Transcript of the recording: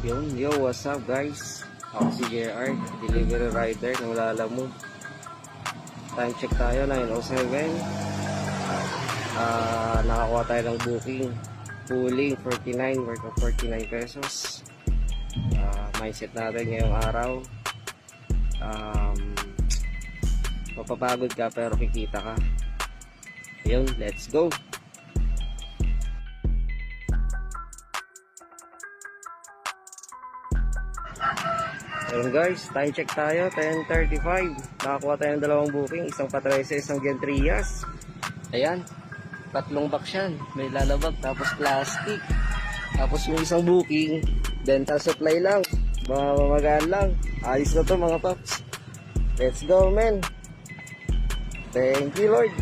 Yo, what's up guys? Ako si JR, delivery rider ng Lalamove. Time check tayo, 9:07. Nakakuha tayo ng booking. Pooling, 49, worth of 49 pesos. Mindset natin ngayong araw. Mapapagod ka pero kikita ka. Yun, let's go! Ayun guys, time check tayo, 10:35. Nakakuha tayo ng dalawang booking, isang Patrese, isang Gentrias. Ayan, tatlong box yan. May lalabag, tapos plastic. Tapos yung isang booking, dental supply lang. Mamagaan lang. Ayos na to mga paps. Let's go men. Thank you Lord.